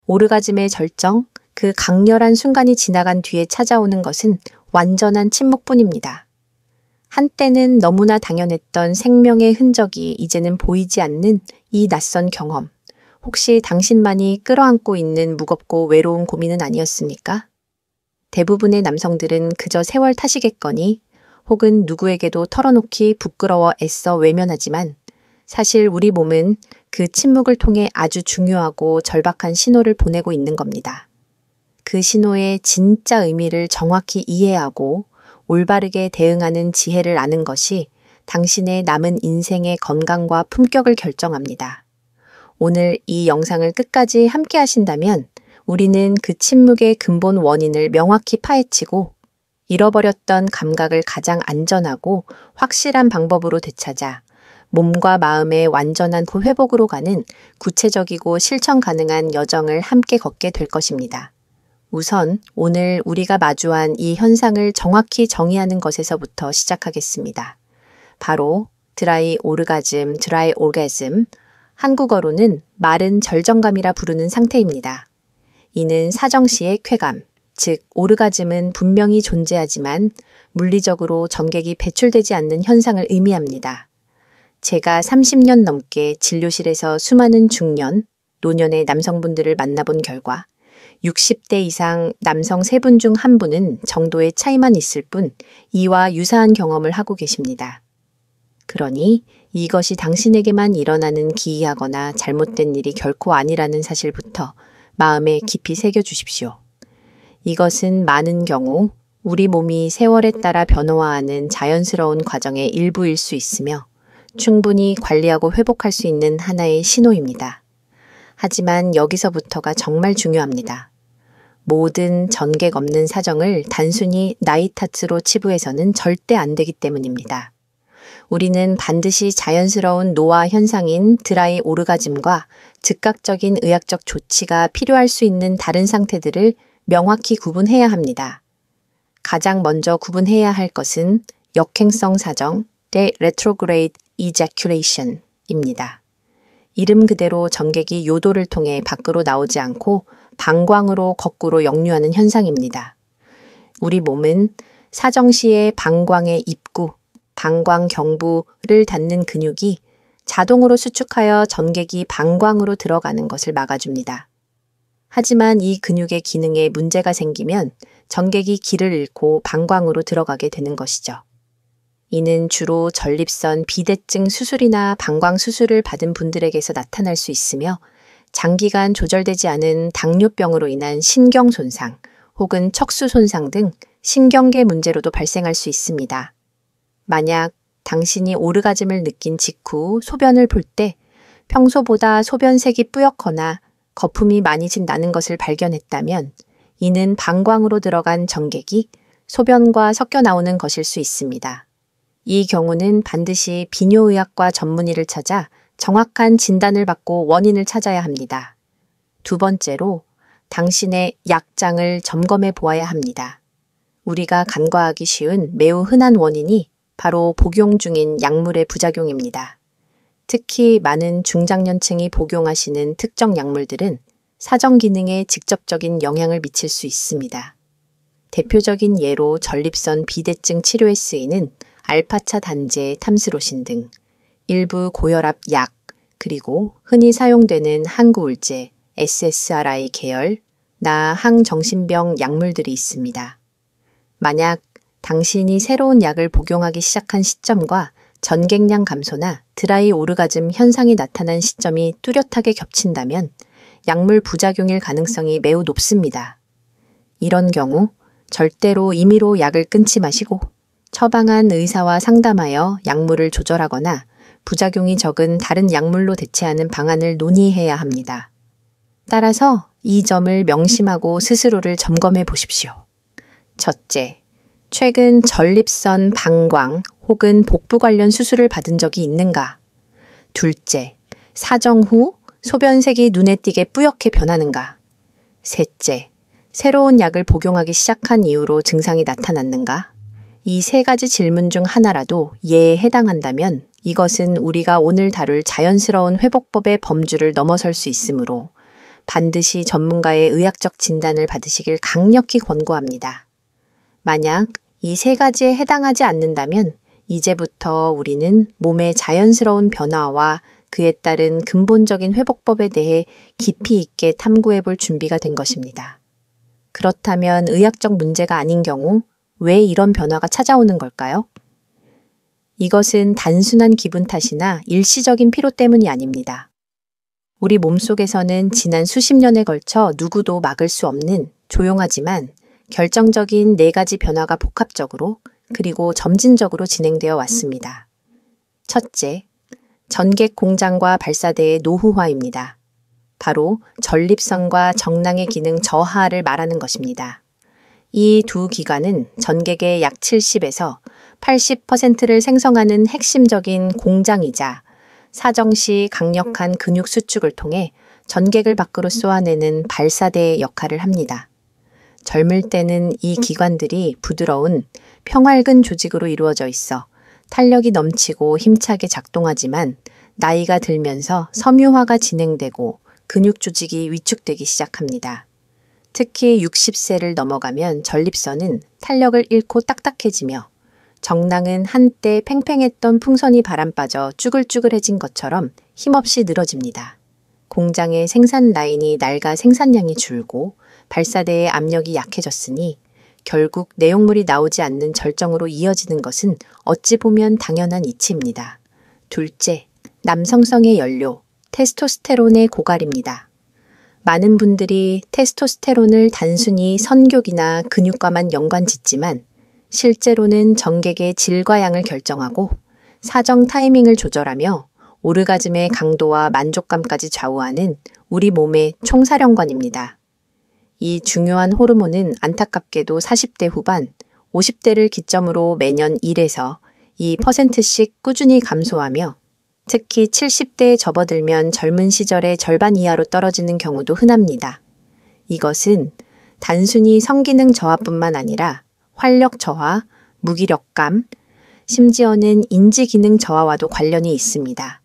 오르가즘의 절정, 그 강렬한 순간이 지나간 뒤에 찾아오는 것은 완전한 침묵뿐입니다. 한때는 너무나 당연했던 생명의 흔적이 이제는 보이지 않는 이 낯선 경험. 혹시 당신만이 끌어안고 있는 무겁고 외로운 고민은 아니었습니까? 대부분의 남성들은 그저 세월 탓이겠거니 혹은 누구에게도 털어놓기 부끄러워 애써 외면하지만 사실 우리 몸은 그 침묵을 통해 아주 중요하고 절박한 신호를 보내고 있는 겁니다. 그 신호의 진짜 의미를 정확히 이해하고 올바르게 대응하는 지혜를 아는 것이 당신의 남은 인생의 건강과 품격을 결정합니다. 오늘 이 영상을 끝까지 함께 하신다면 우리는 그 침묵의 근본 원인을 명확히 파헤치고 잃어버렸던 감각을 가장 안전하고 확실한 방법으로 되찾아 몸과 마음의 완전한 회복으로 가는 구체적이고 실천 가능한 여정을 함께 걷게 될 것입니다. 우선 오늘 우리가 마주한 이 현상을 정확히 정의하는 것에서부터 시작하겠습니다. 바로 드라이 오르가즘, 드라이 오르가즘, 한국어로는 마른 절정감이라 부르는 상태입니다. 이는 사정시의 쾌감, 즉 오르가즘은 분명히 존재하지만 물리적으로 전객이 배출되지 않는 현상을 의미합니다. 제가 30년 넘게 진료실에서 수많은 중년, 노년의 남성분들을 만나본 결과 60대 이상 남성 3분 중 1분은 정도의 차이만 있을 뿐 이와 유사한 경험을 하고 계십니다. 그러니 이것이 당신에게만 일어나는 기이하거나 잘못된 일이 결코 아니라는 사실부터 마음에 깊이 새겨주십시오. 이것은 많은 경우 우리 몸이 세월에 따라 변화하는 자연스러운 과정의 일부일 수 있으며 충분히 관리하고 회복할 수 있는 하나의 신호입니다. 하지만 여기서부터가 정말 중요합니다. 모든 전객 없는 사정을 단순히 나이 탓으로 치부해서는 절대 안 되기 때문입니다. 우리는 반드시 자연스러운 노화 현상인 드라이 오르가즘과 즉각적인 의학적 조치가 필요할 수 있는 다른 상태들을 명확히 구분해야 합니다. 가장 먼저 구분해야 할 것은 역행성 사정, retrograde ejaculation입니다. 이름 그대로 전객이 요도를 통해 밖으로 나오지 않고 방광으로 거꾸로 역류하는 현상입니다. 우리 몸은 사정시의 방광의 입구, 방광 경부를 닫는 근육이 자동으로 수축하여 전객이 방광으로 들어가는 것을 막아줍니다. 하지만 이 근육의 기능에 문제가 생기면 전객이 길을 잃고 방광으로 들어가게 되는 것이죠. 이는 주로 전립선 비대증 수술이나 방광 수술을 받은 분들에게서 나타날 수 있으며 장기간 조절되지 않은 당뇨병으로 인한 신경 손상 혹은 척수 손상 등 신경계 문제로도 발생할 수 있습니다. 만약 당신이 오르가즘을 느낀 직후 소변을 볼 때 평소보다 소변색이 뿌옇거나 거품이 많이 나는 것을 발견했다면 이는 방광으로 들어간 전객이 소변과 섞여 나오는 것일 수 있습니다. 이 경우는 반드시 비뇨의학과 전문의를 찾아 정확한 진단을 받고 원인을 찾아야 합니다. 두 번째로 당신의 약장을 점검해 보아야 합니다. 우리가 간과하기 쉬운 매우 흔한 원인이 바로 복용 중인 약물의 부작용입니다. 특히 많은 중장년층이 복용하시는 특정 약물들은 사정 기능에 직접적인 영향을 미칠 수 있습니다. 대표적인 예로 전립선 비대증 치료에 쓰이는 알파차 단제 탐스로신 등 일부 고혈압 약, 그리고 흔히 사용되는 항구울제, SSRI 계열, 항정신병 약물들이 있습니다. 만약 당신이 새로운 약을 복용하기 시작한 시점과 전객량 감소나 드라이 오르가즘 현상이 나타난 시점이 뚜렷하게 겹친다면 약물 부작용일 가능성이 매우 높습니다. 이런 경우 절대로 임의로 약을 끊지 마시고 처방한 의사와 상담하여 약물을 조절하거나 부작용이 적은 다른 약물로 대체하는 방안을 논의해야 합니다. 따라서 이 점을 명심하고 스스로를 점검해 보십시오. 첫째, 최근 전립선 방광 혹은 복부 관련 수술을 받은 적이 있는가? 둘째, 사정 후 소변색이 눈에 띄게 뿌옇게 변하는가? 셋째, 새로운 약을 복용하기 시작한 이후로 증상이 나타났는가? 이 세 가지 질문 중 하나라도 예에 해당한다면 이것은 우리가 오늘 다룰 자연스러운 회복법의 범주를 넘어설 수 있으므로 반드시 전문가의 의학적 진단을 받으시길 강력히 권고합니다. 만약 이 세 가지에 해당하지 않는다면 이제부터 우리는 몸의 자연스러운 변화와 그에 따른 근본적인 회복법에 대해 깊이 있게 탐구해 볼 준비가 된 것입니다. 그렇다면 의학적 문제가 아닌 경우 왜 이런 변화가 찾아오는 걸까요? 이것은 단순한 기분 탓이나 일시적인 피로 때문이 아닙니다. 우리 몸속에서는 지난 수십 년에 걸쳐 누구도 막을 수 없는 조용하지만 결정적인 4가지 변화가 복합적으로 그리고 점진적으로 진행되어 왔습니다. 첫째, 전객 공장과 발사대의 노후화입니다. 바로 전립선과 정낭의 기능 저하를 말하는 것입니다. 이 두 기관은 전객의 약 70에서 80%를 생성하는 핵심적인 공장이자 사정 시 강력한 근육 수축을 통해 전객을 밖으로 쏘아내는 발사대의 역할을 합니다. 젊을 때는 이 기관들이 부드러운 평활근 조직으로 이루어져 있어 탄력이 넘치고 힘차게 작동하지만 나이가 들면서 섬유화가 진행되고 근육 조직이 위축되기 시작합니다. 특히 60세를 넘어가면 전립선은 탄력을 잃고 딱딱해지며 정낭은 한때 팽팽했던 풍선이 바람빠져 쭈글쭈글해진 것처럼 힘없이 늘어집니다. 공장의 생산 라인이 낡아 생산량이 줄고 발사대의 압력이 약해졌으니 결국 내용물이 나오지 않는 절정으로 이어지는 것은 어찌 보면 당연한 이치입니다. 둘째, 남성성의 연료, 테스토스테론의 고갈입니다. 많은 분들이 테스토스테론을 단순히 선교기나 근육과만 연관짓지만 실제로는 정객의 질과 양을 결정하고 사정 타이밍을 조절하며 오르가즘의 강도와 만족감까지 좌우하는 우리 몸의 총사령관입니다. 이 중요한 호르몬은 안타깝게도 40대 후반, 50대를 기점으로 매년 1에서 2%씩 꾸준히 감소하며 특히 70대에 접어들면 젊은 시절의 절반 이하로 떨어지는 경우도 흔합니다. 이것은 단순히 성기능 저하뿐만 아니라 활력 저하, 무기력감, 심지어는 인지기능 저하와도 관련이 있습니다.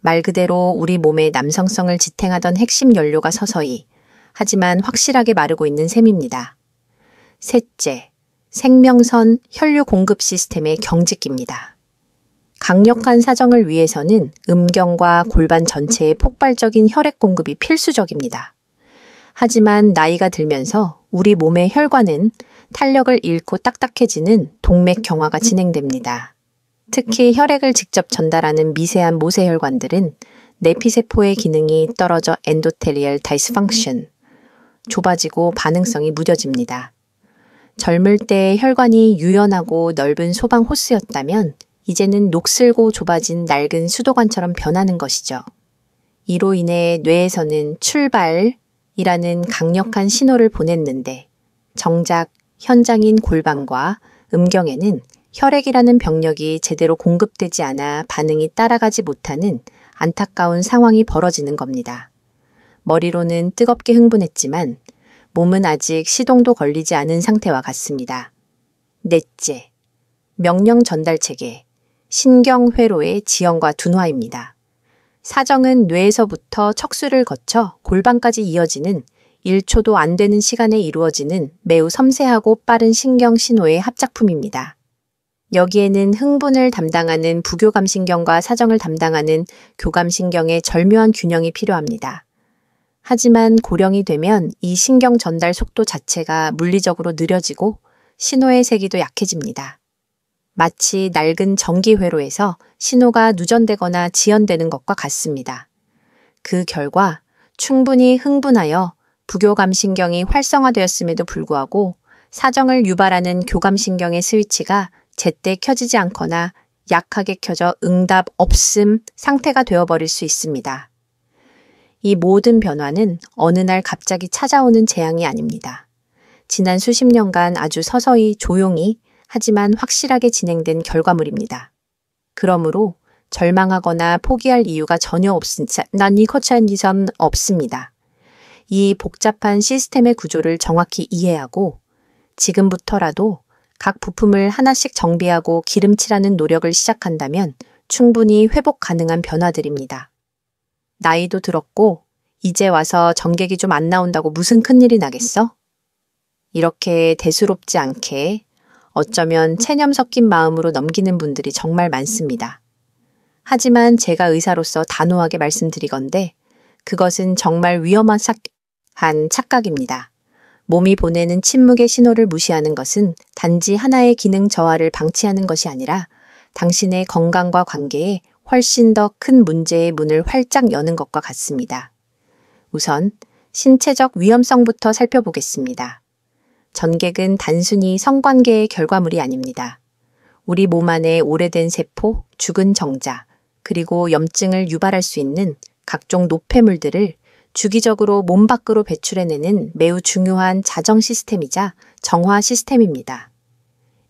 말 그대로 우리 몸의 남성성을 지탱하던 핵심 연료가 서서히 하지만 확실하게 마르고 있는 셈입니다. 셋째, 생명선 혈류 공급 시스템의 경직기입니다. 강력한 사정을 위해서는 음경과 골반 전체의 폭발적인 혈액 공급이 필수적입니다. 하지만 나이가 들면서 우리 몸의 혈관은 탄력을 잃고 딱딱해지는 동맥 경화가 진행됩니다. 특히 혈액을 직접 전달하는 미세한 모세혈관들은 내피세포의 기능이 떨어져 엔도텔리얼 다이스펑션, 좁아지고 반응성이 무뎌집니다. 젊을 때 혈관이 유연하고 넓은 소방 호스였다면 이제는 녹슬고 좁아진 낡은 수도관처럼 변하는 것이죠. 이로 인해 뇌에서는 출발이라는 강력한 신호를 보냈는데 정작 현장인 골반과 음경에는 혈액이라는 병력이 제대로 공급되지 않아 반응이 따라가지 못하는 안타까운 상황이 벌어지는 겁니다. 머리로는 뜨겁게 흥분했지만 몸은 아직 시동도 걸리지 않은 상태와 같습니다. 넷째, 명령 전달 체계, 신경회로의 지연과 둔화입니다. 사정은 뇌에서부터 척수를 거쳐 골반까지 이어지는 1초도 안 되는 시간에 이루어지는 매우 섬세하고 빠른 신경 신호의 합작품입니다. 여기에는 흥분을 담당하는 부교감신경과 사정을 담당하는 교감신경의 절묘한 균형이 필요합니다. 하지만 고령이 되면 이 신경 전달 속도 자체가 물리적으로 느려지고 신호의 세기도 약해집니다. 마치 낡은 전기회로에서 신호가 누전되거나 지연되는 것과 같습니다. 그 결과 충분히 흥분하여 부교감신경이 활성화되었음에도 불구하고 사정을 유발하는 교감신경의 스위치가 제때 켜지지 않거나 약하게 켜져 응답 없음 상태가 되어버릴 수 있습니다. 이 모든 변화는 어느 날 갑자기 찾아오는 재앙이 아닙니다. 지난 수십 년간 아주 서서히 조용히 하지만 확실하게 진행된 결과물입니다. 그러므로 절망하거나 포기할 이유가 전혀 없습니다. 이 복잡한 시스템의 구조를 정확히 이해하고 지금부터라도 각 부품을 하나씩 정비하고 기름칠하는 노력을 시작한다면 충분히 회복 가능한 변화들입니다. 나이도 들었고 이제 와서 전객이 좀 안 나온다고 무슨 큰일이 나겠어? 이렇게 대수롭지 않게 어쩌면 체념 섞인 마음으로 넘기는 분들이 정말 많습니다. 하지만 제가 의사로서 단호하게 말씀드리건대 그것은 정말 위험한 착각입니다. 몸이 보내는 침묵의 신호를 무시하는 것은 단지 하나의 기능 저하를 방치하는 것이 아니라 당신의 건강과 관계에 훨씬 더 큰 문제의 문을 활짝 여는 것과 같습니다. 우선 신체적 위험성부터 살펴보겠습니다. 전객은 단순히 성관계의 결과물이 아닙니다. 우리 몸 안에 오래된 세포, 죽은 정자, 그리고 염증을 유발할 수 있는 각종 노폐물들을 주기적으로 몸 밖으로 배출해내는 매우 중요한 자정 시스템이자 정화 시스템입니다.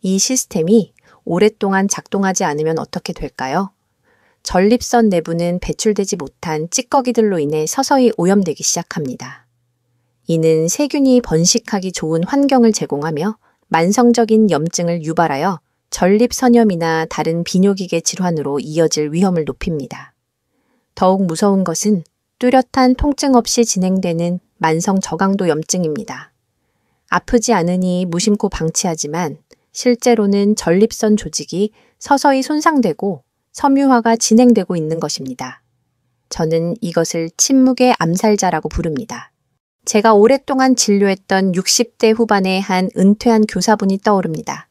이 시스템이 오랫동안 작동하지 않으면 어떻게 될까요? 전립선 내부는 배출되지 못한 찌꺼기들로 인해 서서히 오염되기 시작합니다. 이는 세균이 번식하기 좋은 환경을 제공하며 만성적인 염증을 유발하여 전립선염이나 다른 비뇨기계 질환으로 이어질 위험을 높입니다. 더욱 무서운 것은 뚜렷한 통증 없이 진행되는 만성 저강도 염증입니다. 아프지 않으니 무심코 방치하지만 실제로는 전립선 조직이 서서히 손상되고 섬유화가 진행되고 있는 것입니다. 저는 이것을 침묵의 암살자라고 부릅니다. 제가 오랫동안 진료했던 60대 후반의 한 은퇴한 교사분이 떠오릅니다.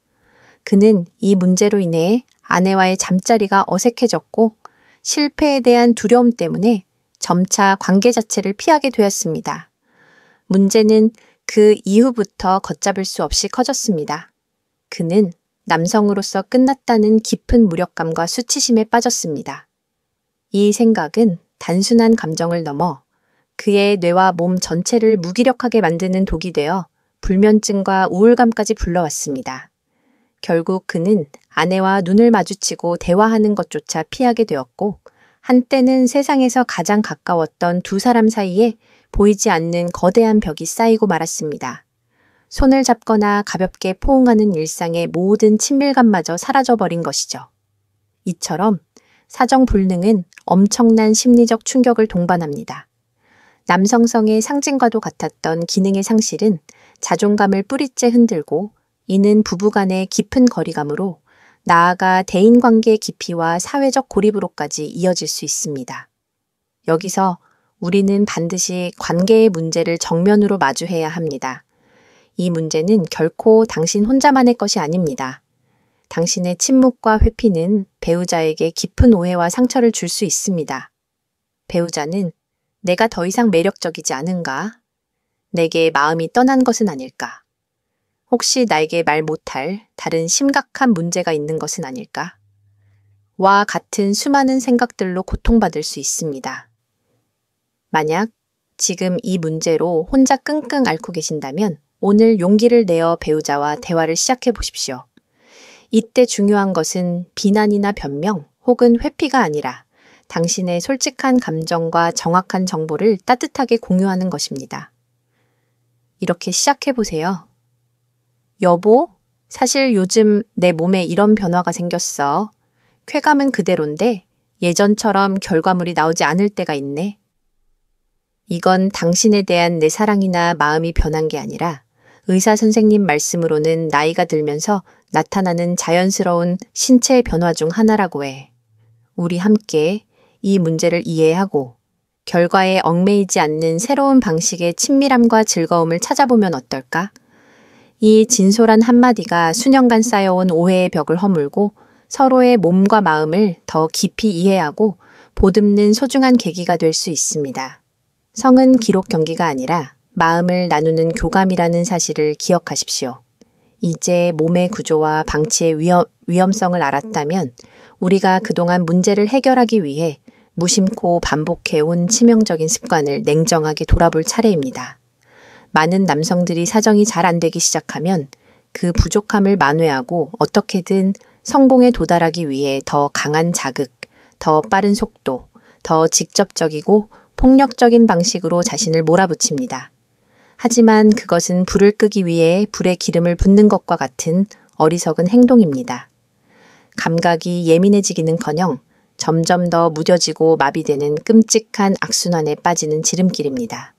그는 이 문제로 인해 아내와의 잠자리가 어색해졌고 실패에 대한 두려움 때문에 점차 관계 자체를 피하게 되었습니다. 문제는 그 이후부터 걷잡을 수 없이 커졌습니다. 그는 남성으로서 끝났다는 깊은 무력감과 수치심에 빠졌습니다. 이 생각은 단순한 감정을 넘어 그의 뇌와 몸 전체를 무기력하게 만드는 독이 되어 불면증과 우울감까지 불러왔습니다. 결국 그는 아내와 눈을 마주치고 대화하는 것조차 피하게 되었고 한때는 세상에서 가장 가까웠던 두 사람 사이에 보이지 않는 거대한 벽이 쌓이고 말았습니다. 손을 잡거나 가볍게 포옹하는 일상의 모든 친밀감마저 사라져버린 것이죠. 이처럼 사정불능은 엄청난 심리적 충격을 동반합니다. 남성성의 상징과도 같았던 기능의 상실은 자존감을 뿌리째 흔들고 이는 부부간의 깊은 거리감으로 나아가 대인관계의 깊이와 사회적 고립으로까지 이어질 수 있습니다. 여기서 우리는 반드시 관계의 문제를 정면으로 마주해야 합니다. 이 문제는 결코 당신 혼자만의 것이 아닙니다. 당신의 침묵과 회피는 배우자에게 깊은 오해와 상처를 줄 수 있습니다. 배우자는 내가 더 이상 매력적이지 않은가? 내게 마음이 떠난 것은 아닐까? 혹시 나에게 말 못할 다른 심각한 문제가 있는 것은 아닐까? 와 같은 수많은 생각들로 고통받을 수 있습니다. 만약 지금 이 문제로 혼자 끙끙 앓고 계신다면 오늘 용기를 내어 배우자와 대화를 시작해 보십시오. 이때 중요한 것은 비난이나 변명 혹은 회피가 아니라 당신의 솔직한 감정과 정확한 정보를 따뜻하게 공유하는 것입니다. 이렇게 시작해 보세요. 여보, 사실 요즘 내 몸에 이런 변화가 생겼어. 쾌감은 그대로인데 예전처럼 결과물이 나오지 않을 때가 있네. 이건 당신에 대한 내 사랑이나 마음이 변한 게 아니라 의사 선생님 말씀으로는 나이가 들면서 나타나는 자연스러운 신체의 변화 중 하나라고 해. 우리 함께 이 문제를 이해하고 결과에 얽매이지 않는 새로운 방식의 친밀함과 즐거움을 찾아보면 어떨까? 이 진솔한 한마디가 수년간 쌓여온 오해의 벽을 허물고 서로의 몸과 마음을 더 깊이 이해하고 보듬는 소중한 계기가 될 수 있습니다. 성은 기록 경기가 아니라 마음을 나누는 교감이라는 사실을 기억하십시오. 이제 몸의 구조와 방치의 위험성을 알았다면 우리가 그동안 문제를 해결하기 위해 무심코 반복해온 치명적인 습관을 냉정하게 돌아볼 차례입니다. 많은 남성들이 사정이 잘 안 되기 시작하면 그 부족함을 만회하고 어떻게든 성공에 도달하기 위해 더 강한 자극, 더 빠른 속도, 더 직접적이고 폭력적인 방식으로 자신을 몰아붙입니다. 하지만 그것은 불을 끄기 위해 불에 기름을 붓는 것과 같은 어리석은 행동입니다. 감각이 예민해지기는커녕 점점 더 무뎌지고 마비되는 끔찍한 악순환에 빠지는 지름길입니다.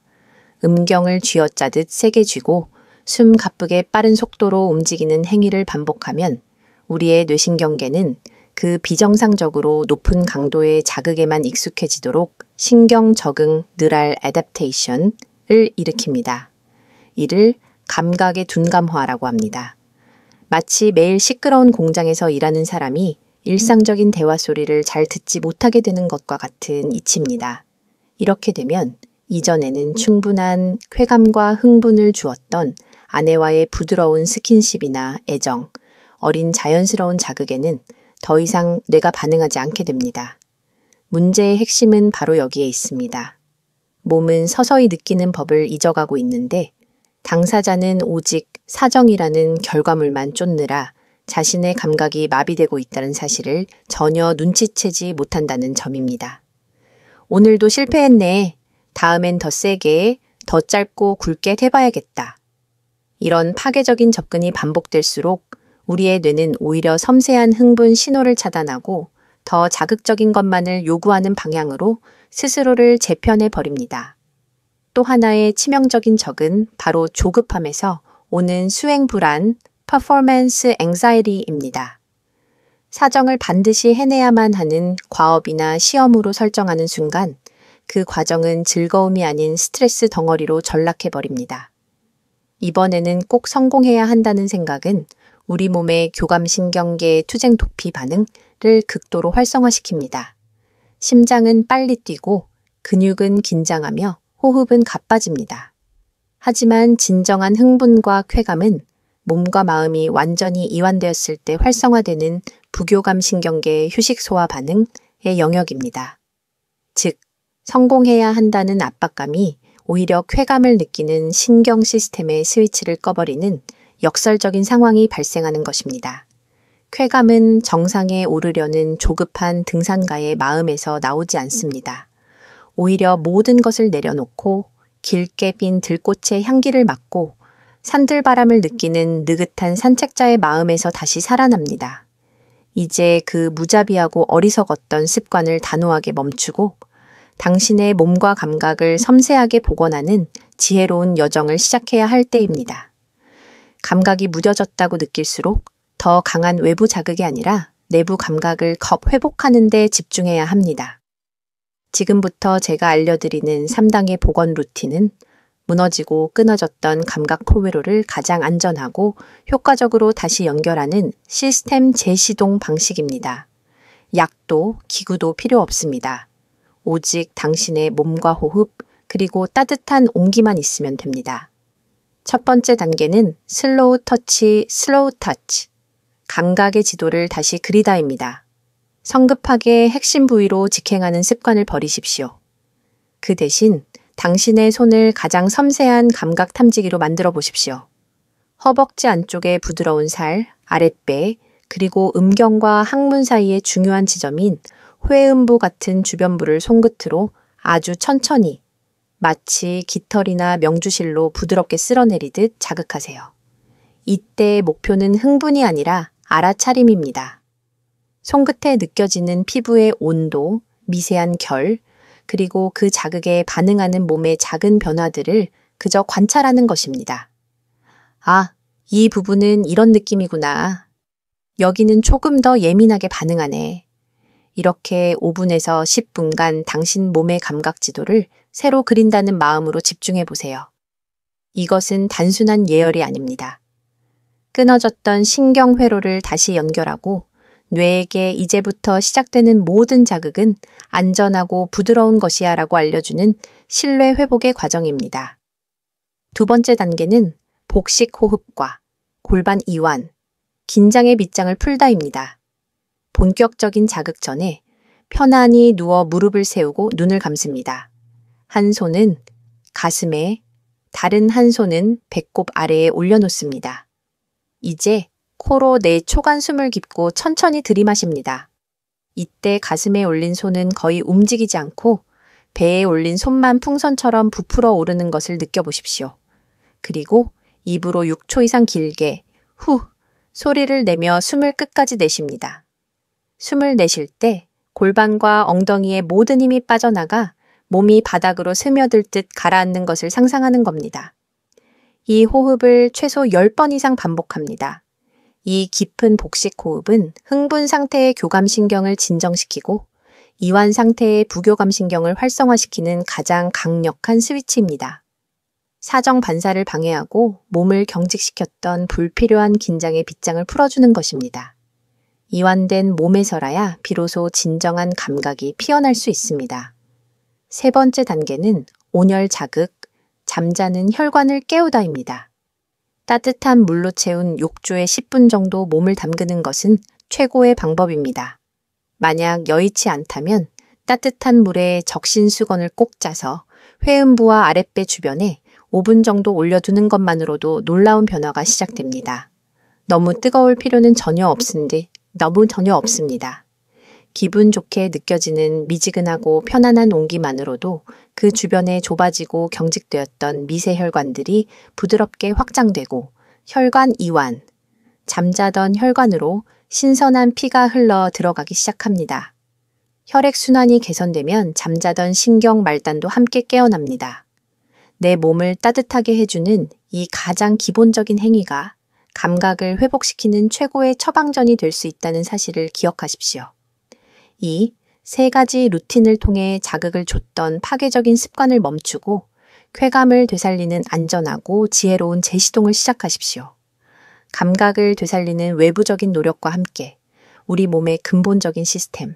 음경을 쥐어짜듯 세게 쥐고 숨 가쁘게 빠른 속도로 움직이는 행위를 반복하면 우리의 뇌신경계는 그 비정상적으로 높은 강도의 자극에만 익숙해지도록 신경 적응 느랄 애답테이션을 일으킵니다. 이를 감각의 둔감화라고 합니다. 마치 매일 시끄러운 공장에서 일하는 사람이 일상적인 대화 소리를 잘 듣지 못하게 되는 것과 같은 이치입니다. 이렇게 되면 이전에는 충분한 쾌감과 흥분을 주었던 아내와의 부드러운 스킨십이나 애정, 어린 자연스러운 자극에는 더 이상 뇌가 반응하지 않게 됩니다. 문제의 핵심은 바로 여기에 있습니다. 몸은 서서히 느끼는 법을 잊어가고 있는데 당사자는 오직 사정이라는 결과물만 쫓느라 자신의 감각이 마비되고 있다는 사실을 전혀 눈치채지 못한다는 점입니다. 오늘도 실패했네. 다음엔 더 세게, 더 짧고 굵게 해봐야겠다. 이런 파괴적인 접근이 반복될수록 우리의 뇌는 오히려 섬세한 흥분 신호를 차단하고 더 자극적인 것만을 요구하는 방향으로 스스로를 재편해 버립니다. 또 하나의 치명적인 적은 바로 조급함에서 오는 수행 불안, 퍼포먼스 앵사이티입니다. 사정을 반드시 해내야만 하는 과업이나 시험으로 설정하는 순간 그 과정은 즐거움이 아닌 스트레스 덩어리로 전락해 버립니다. 이번에는 꼭 성공해야 한다는 생각은 우리 몸의 교감신경계의 투쟁 도피 반응을 극도로 활성화시킵니다. 심장은 빨리 뛰고 근육은 긴장하며 호흡은 가빠집니다. 하지만 진정한 흥분과 쾌감은 몸과 마음이 완전히 이완되었을 때 활성화되는 부교감신경계의 휴식소화 반응의 영역입니다. 즉, 성공해야 한다는 압박감이 오히려 쾌감을 느끼는 신경 시스템의 스위치를 꺼버리는 역설적인 상황이 발생하는 것입니다. 쾌감은 정상에 오르려는 조급한 등산가의 마음에서 나오지 않습니다. 오히려 모든 것을 내려놓고 길게 핀 들꽃의 향기를 맡고 산들바람을 느끼는 느긋한 산책자의 마음에서 다시 살아납니다. 이제 그 무자비하고 어리석었던 습관을 단호하게 멈추고 당신의 몸과 감각을 섬세하게 복원하는 지혜로운 여정을 시작해야 할 때입니다. 감각이 무뎌졌다고 느낄수록 더 강한 외부 자극이 아니라 내부 감각을 회복하는 데 집중해야 합니다. 지금부터 제가 알려드리는 3단계 복원 루틴은 무너지고 끊어졌던 감각 포회로를 가장 안전하고 효과적으로 다시 연결하는 시스템 재시동 방식입니다. 약도 기구도 필요 없습니다. 오직 당신의 몸과 호흡 그리고 따뜻한 온기만 있으면 됩니다. 첫 번째 단계는 슬로우 터치, 감각의 지도를 다시 그리다입니다. 성급하게 핵심 부위로 직행하는 습관을 버리십시오. 그 대신 당신의 손을 가장 섬세한 감각 탐지기로 만들어 보십시오. 허벅지 안쪽의 부드러운 살, 아랫배, 그리고 음경과 항문 사이의 중요한 지점인 회음부 같은 주변부를 손끝으로 아주 천천히 마치 깃털이나 명주실로 부드럽게 쓸어내리듯 자극하세요. 이때의 목표는 흥분이 아니라 알아차림입니다. 손끝에 느껴지는 피부의 온도, 미세한 결, 그리고 그 자극에 반응하는 몸의 작은 변화들을 그저 관찰하는 것입니다. 아, 이 부분은 이런 느낌이구나. 여기는 조금 더 예민하게 반응하네. 이렇게 5분에서 10분간 당신 몸의 감각 지도를 새로 그린다는 마음으로 집중해 보세요. 이것은 단순한 예열이 아닙니다. 끊어졌던 신경 회로를 다시 연결하고 뇌에게 이제부터 시작되는 모든 자극은 안전하고 부드러운 것이야 라고 알려주는 신뢰 회복의 과정입니다. 두 번째 단계는 복식 호흡과 골반 이완, 긴장의 밑장을 풀다입니다. 본격적인 자극 전에 편안히 누워 무릎을 세우고 눈을 감습니다. 한 손은 가슴에, 다른 한 손은 배꼽 아래에 올려놓습니다. 이제 코로 내초간 숨을 깊고 천천히 들이마십니다. 이때 가슴에 올린 손은 거의 움직이지 않고 배에 올린 손만 풍선처럼 부풀어 오르는 것을 느껴보십시오. 그리고 입으로 6초 이상 길게 후 소리를 내며 숨을 끝까지 내쉽니다. 숨을 내쉴 때 골반과 엉덩이의 모든 힘이 빠져나가 몸이 바닥으로 스며들 듯 가라앉는 것을 상상하는 겁니다. 이 호흡을 최소 10번 이상 반복합니다. 이 깊은 복식 호흡은 흥분 상태의 교감신경을 진정시키고 이완 상태의 부교감신경을 활성화시키는 가장 강력한 스위치입니다. 사정 반사를 방해하고 몸을 경직시켰던 불필요한 긴장의 빗장을 풀어주는 것입니다. 이완된 몸에서라야 비로소 진정한 감각이 피어날 수 있습니다. 세 번째 단계는 온열 자극, 잠자는 혈관을 깨우다입니다. 따뜻한 물로 채운 욕조에 10분 정도 몸을 담그는 것은 최고의 방법입니다. 만약 여의치 않다면 따뜻한 물에 적신 수건을 꼭 짜서 회음부와 아랫배 주변에 5분 정도 올려두는 것만으로도 놀라운 변화가 시작됩니다. 너무 뜨거울 필요는 전혀 없습니다. 기분 좋게 느껴지는 미지근하고 편안한 온기만으로도 그 주변에 좁아지고 경직되었던 미세 혈관들이 부드럽게 확장되고 혈관 이완, 잠자던 혈관으로 신선한 피가 흘러 들어가기 시작합니다. 혈액순환이 개선되면 잠자던 신경 말단도 함께 깨어납니다. 내 몸을 따뜻하게 해주는 이 가장 기본적인 행위가 감각을 회복시키는 최고의 처방전이 될 수 있다는 사실을 기억하십시오. 이 세 가지 루틴을 통해 자극을 줬던 파괴적인 습관을 멈추고 쾌감을 되살리는 안전하고 지혜로운 재시동을 시작하십시오. 감각을 되살리는 외부적인 노력과 함께 우리 몸의 근본적인 시스템,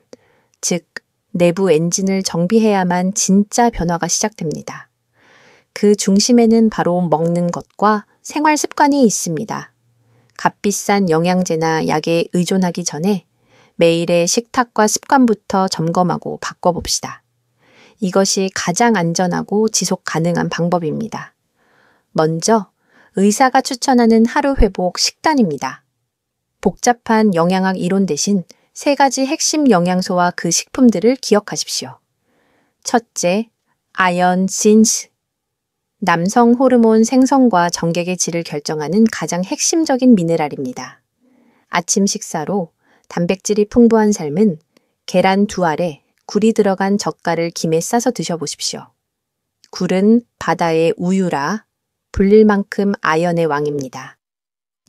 즉 내부 엔진을 정비해야만 진짜 변화가 시작됩니다. 그 중심에는 바로 먹는 것과 생활 습관이 있습니다. 값비싼 영양제나 약에 의존하기 전에 매일의 식탁과 습관부터 점검하고 바꿔봅시다. 이것이 가장 안전하고 지속 가능한 방법입니다. 먼저 의사가 추천하는 하루 회복 식단입니다. 복잡한 영양학 이론 대신 세 가지 핵심 영양소와 그 식품들을 기억하십시오. 첫째, 아연 진스. 남성 호르몬 생성과 정객의 질을 결정하는 가장 핵심적인 미네랄입니다. 아침 식사로 단백질이 풍부한 삶은 계란 2알에 굴이 들어간 젓갈을 김에 싸서 드셔보십시오. 굴은 바다의 우유라 불릴 만큼 아연의 왕입니다.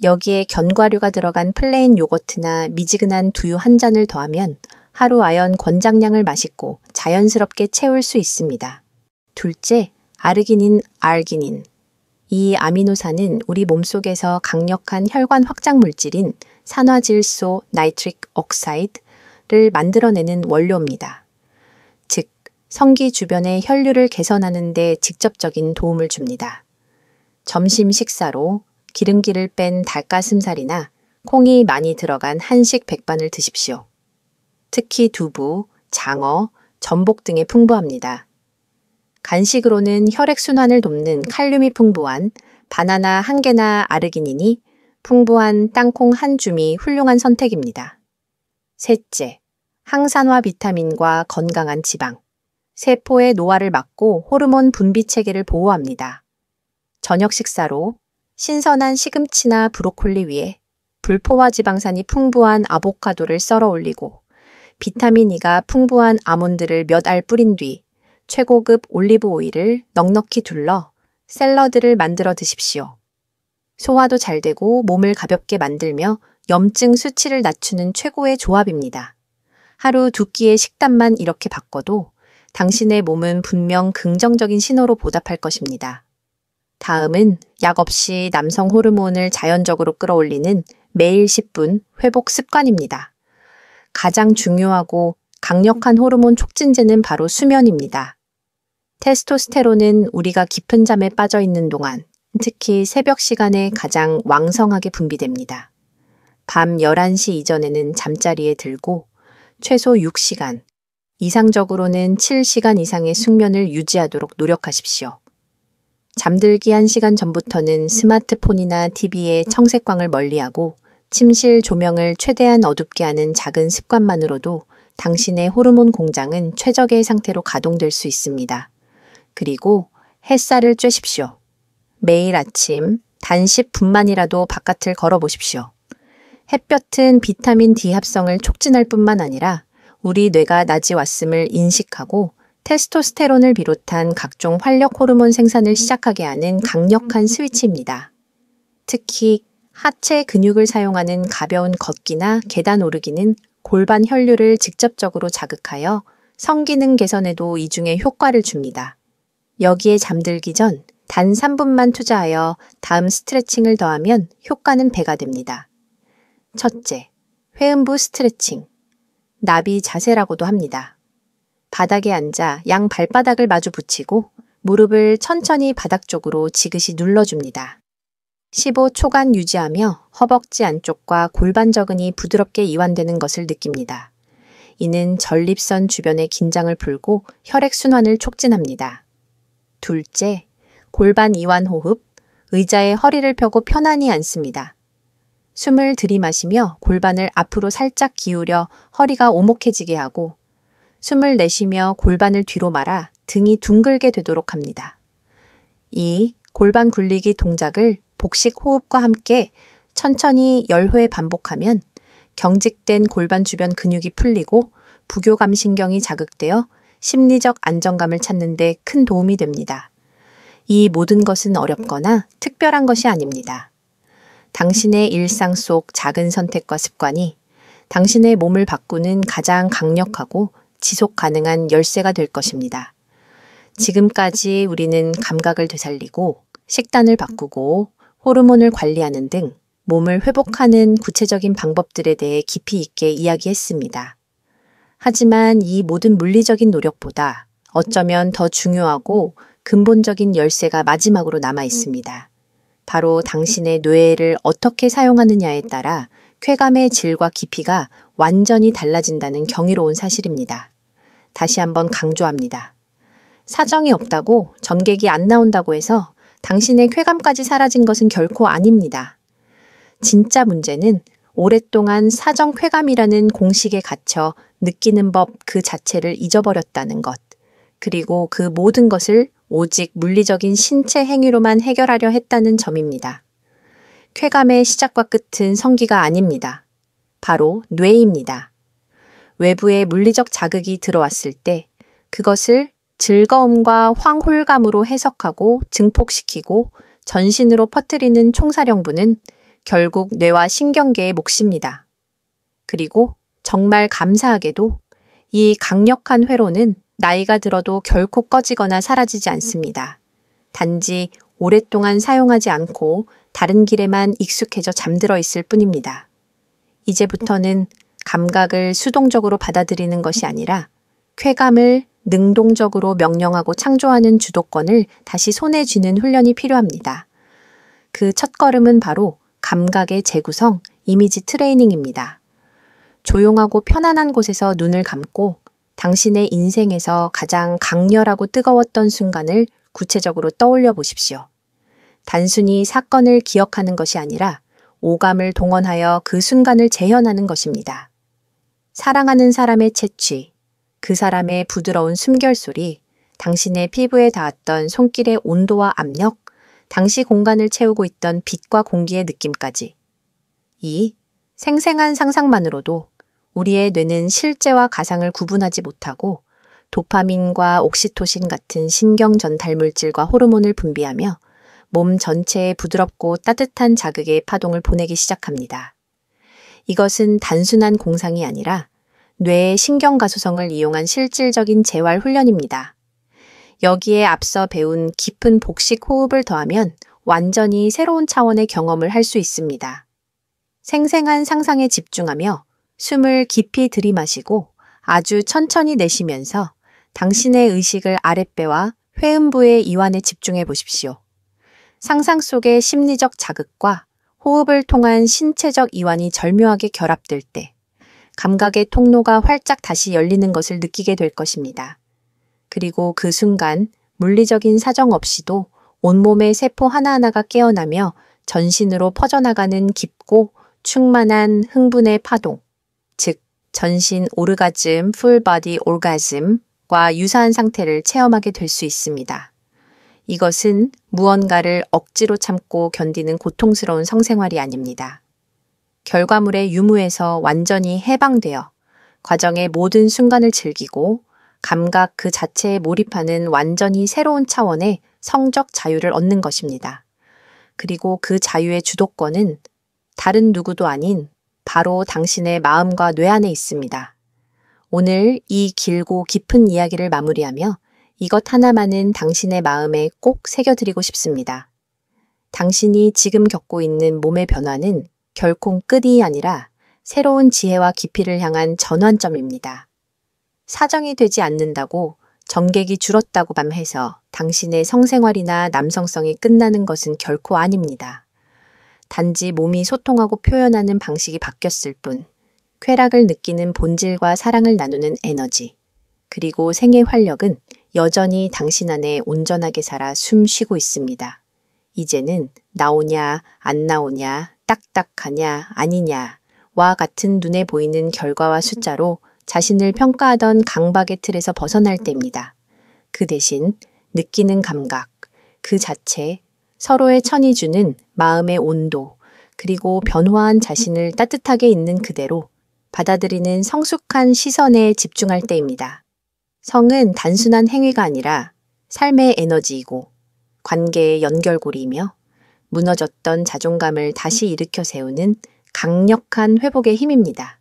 여기에 견과류가 들어간 플레인 요거트나 미지근한 두유 한 잔을 더하면 하루 아연 권장량을 맛있고 자연스럽게 채울 수 있습니다. 둘째, 아르기닌, 알기닌. 이 아미노산은 우리 몸속에서 강력한 혈관 확장 물질인 산화질소 나이트릭 옥사이드를 만들어내는 원료입니다. 즉, 성기 주변의 혈류를 개선하는 데 직접적인 도움을 줍니다. 점심 식사로 기름기를 뺀 닭가슴살이나 콩이 많이 들어간 한식 백반을 드십시오. 특히 두부, 장어, 전복 등에 풍부합니다. 간식으로는 혈액순환을 돕는 칼륨이 풍부한 바나나 1개나 아르기닌이 풍부한 땅콩 한 줌이 훌륭한 선택입니다. 셋째, 항산화 비타민과 건강한 지방. 세포의 노화를 막고 호르몬 분비 체계를 보호합니다. 저녁 식사로 신선한 시금치나 브로콜리 위에 불포화 지방산이 풍부한 아보카도를 썰어 올리고 비타민 E가 풍부한 아몬드를 몇 알 뿌린 뒤 최고급 올리브 오일을 넉넉히 둘러 샐러드를 만들어 드십시오. 소화도 잘 되고 몸을 가볍게 만들며 염증 수치를 낮추는 최고의 조합입니다. 하루 2끼의 식단만 이렇게 바꿔도 당신의 몸은 분명 긍정적인 신호로 보답할 것입니다. 다음은 약 없이 남성 호르몬을 자연적으로 끌어올리는 매일 10분 회복 습관입니다. 가장 중요하고 강력한 호르몬 촉진제는 바로 수면입니다. 테스토스테론은 우리가 깊은 잠에 빠져 있는 동안, 특히 새벽 시간에 가장 왕성하게 분비됩니다. 밤 11시 이전에는 잠자리에 들고 최소 6시간, 이상적으로는 7시간 이상의 숙면을 유지하도록 노력하십시오. 잠들기 1시간 전부터는 스마트폰이나 TV의 청색광을 멀리하고 침실 조명을 최대한 어둡게 하는 작은 습관만으로도 당신의 호르몬 공장은 최적의 상태로 가동될 수 있습니다. 그리고 햇살을 쬐십시오. 매일 아침 단 10분만이라도 바깥을 걸어보십시오. 햇볕은 비타민 D 합성을 촉진할 뿐만 아니라 우리 뇌가 낮이 왔음을 인식하고 테스토스테론을 비롯한 각종 활력 호르몬 생산을 시작하게 하는 강력한 스위치입니다. 특히 하체 근육을 사용하는 가벼운 걷기나 계단 오르기는 골반 혈류를 직접적으로 자극하여 성기능 개선에도 이중의 효과를 줍니다. 여기에 잠들기 전 단 3분만 투자하여 다음 스트레칭을 더하면 효과는 배가 됩니다. 첫째, 회음부 스트레칭. 나비 자세라고도 합니다. 바닥에 앉아 양 발바닥을 마주 붙이고 무릎을 천천히 바닥 쪽으로 지그시 눌러줍니다. 15초간 유지하며 허벅지 안쪽과 골반 저근이 부드럽게 이완되는 것을 느낍니다. 이는 전립선 주변의 긴장을 풀고 혈액순환을 촉진합니다. 둘째, 골반 이완 호흡, 의자에 허리를 펴고 편안히 앉습니다. 숨을 들이마시며 골반을 앞으로 살짝 기울여 허리가 오목해지게 하고 숨을 내쉬며 골반을 뒤로 말아 등이 둥글게 되도록 합니다. 이 골반 굴리기 동작을 복식 호흡과 함께 천천히 10회 반복하면 경직된 골반 주변 근육이 풀리고 부교감신경이 자극되어 심리적 안정감을 찾는 데 큰 도움이 됩니다. 이 모든 것은 어렵거나 특별한 것이 아닙니다. 당신의 일상 속 작은 선택과 습관이 당신의 몸을 바꾸는 가장 강력하고 지속 가능한 열쇠가 될 것입니다. 지금까지 우리는 감각을 되살리고 식단을 바꾸고 호르몬을 관리하는 등 몸을 회복하는 구체적인 방법들에 대해 깊이 있게 이야기했습니다. 하지만 이 모든 물리적인 노력보다 어쩌면 더 중요하고 근본적인 열쇠가 마지막으로 남아 있습니다. 바로 당신의 뇌를 어떻게 사용하느냐에 따라 쾌감의 질과 깊이가 완전히 달라진다는 경이로운 사실입니다. 다시 한번 강조합니다. 사정이 없다고 전객이 안 나온다고 해서 당신의 쾌감까지 사라진 것은 결코 아닙니다. 진짜 문제는 오랫동안 사정 쾌감이라는 공식에 갇혀 느끼는 법 그 자체를 잊어버렸다는 것, 그리고 그 모든 것을 오직 물리적인 신체 행위로만 해결하려 했다는 점입니다. 쾌감의 시작과 끝은 성기가 아닙니다. 바로 뇌입니다. 외부의 물리적 자극이 들어왔을 때 그것을 즐거움과 황홀감으로 해석하고 증폭시키고 전신으로 퍼뜨리는 총사령부는 결국 뇌와 신경계의 몫입니다. 그리고 정말 감사하게도 이 강력한 회로는 나이가 들어도 결코 꺼지거나 사라지지 않습니다. 단지 오랫동안 사용하지 않고 다른 길에만 익숙해져 잠들어 있을 뿐입니다. 이제부터는 감각을 수동적으로 받아들이는 것이 아니라 쾌감을 능동적으로 명령하고 창조하는 주도권을 다시 손에 쥐는 훈련이 필요합니다. 그 첫걸음은 바로 감각의 재구성, 이미지 트레이닝입니다. 조용하고 편안한 곳에서 눈을 감고 당신의 인생에서 가장 강렬하고 뜨거웠던 순간을 구체적으로 떠올려 보십시오. 단순히 사건을 기억하는 것이 아니라 오감을 동원하여 그 순간을 재현하는 것입니다. 사랑하는 사람의 채취, 그 사람의 부드러운 숨결소리, 당신의 피부에 닿았던 손길의 온도와 압력, 당시 공간을 채우고 있던 빛과 공기의 느낌까지. 이 생생한 상상만으로도 우리의 뇌는 실제와 가상을 구분하지 못하고 도파민과 옥시토신 같은 신경 전달 물질과 호르몬을 분비하며 몸 전체에 부드럽고 따뜻한 자극의 파동을 보내기 시작합니다. 이것은 단순한 공상이 아니라 뇌의 신경가소성을 이용한 실질적인 재활 훈련입니다. 여기에 앞서 배운 깊은 복식 호흡을 더하면 완전히 새로운 차원의 경험을 할 수 있습니다. 생생한 상상에 집중하며 숨을 깊이 들이마시고 아주 천천히 내쉬면서 당신의 의식을 아랫배와 회음부의 이완에 집중해 보십시오. 상상 속의 심리적 자극과 호흡을 통한 신체적 이완이 절묘하게 결합될 때 감각의 통로가 활짝 다시 열리는 것을 느끼게 될 것입니다. 그리고 그 순간 물리적인 사정 없이도 온몸의 세포 하나하나가 깨어나며 전신으로 퍼져나가는 깊고 충만한 흥분의 파동, 즉 전신 오르가즘, 풀바디 오르가즘과 유사한 상태를 체험하게 될 수 있습니다. 이것은 무언가를 억지로 참고 견디는 고통스러운 성생활이 아닙니다. 결과물의 유무에서 완전히 해방되어 과정의 모든 순간을 즐기고 감각 그 자체에 몰입하는 완전히 새로운 차원의 성적 자유를 얻는 것입니다. 그리고 그 자유의 주도권은 다른 누구도 아닌 바로 당신의 마음과 뇌 안에 있습니다. 오늘 이 길고 깊은 이야기를 마무리하며 이것 하나만은 당신의 마음에 꼭 새겨드리고 싶습니다. 당신이 지금 겪고 있는 몸의 변화는 결코 끝이 아니라 새로운 지혜와 깊이를 향한 전환점입니다. 사정이 되지 않는다고 정객이 줄었다고만 해서 당신의 성생활이나 남성성이 끝나는 것은 결코 아닙니다. 단지 몸이 소통하고 표현하는 방식이 바뀌었을 뿐, 쾌락을 느끼는 본질과 사랑을 나누는 에너지, 그리고 생의 활력은 여전히 당신 안에 온전하게 살아 숨 쉬고 있습니다. 이제는 나오냐, 안 나오냐, 딱딱하냐, 아니냐와 같은 눈에 보이는 결과와 숫자로 자신을 평가하던 강박의 틀에서 벗어날 때입니다. 그 대신 느끼는 감각, 그 자체, 서로의 천이 주는 마음의 온도, 그리고 변화한 자신을 따뜻하게 있는 그대로 받아들이는 성숙한 시선에 집중할 때입니다. 성은 단순한 행위가 아니라 삶의 에너지이고 관계의 연결고리이며 무너졌던 자존감을 다시 일으켜 세우는 강력한 회복의 힘입니다.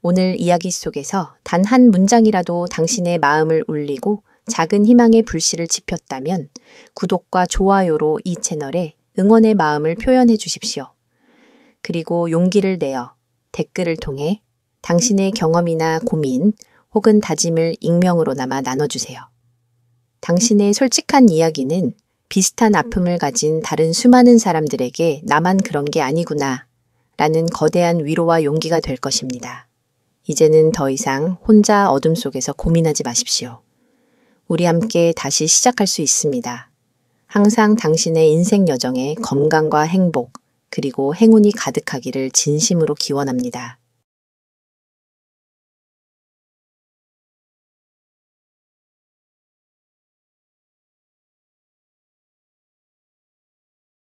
오늘 이야기 속에서 단 한 문장이라도 당신의 마음을 울리고 작은 희망의 불씨를 지폈다면 구독과 좋아요로 이 채널에 응원의 마음을 표현해 주십시오. 그리고 용기를 내어 댓글을 통해 당신의 경험이나 고민 혹은 다짐을 익명으로나마 나눠주세요. 당신의 솔직한 이야기는 비슷한 아픔을 가진 다른 수많은 사람들에게 나만 그런 게 아니구나 라는 거대한 위로와 용기가 될 것입니다. 이제는 더 이상 혼자 어둠 속에서 고민하지 마십시오. 우리 함께 다시 시작할 수 있습니다. 항상 당신의 인생 여정에 건강과 행복, 그리고 행운이 가득하기를 진심으로 기원합니다.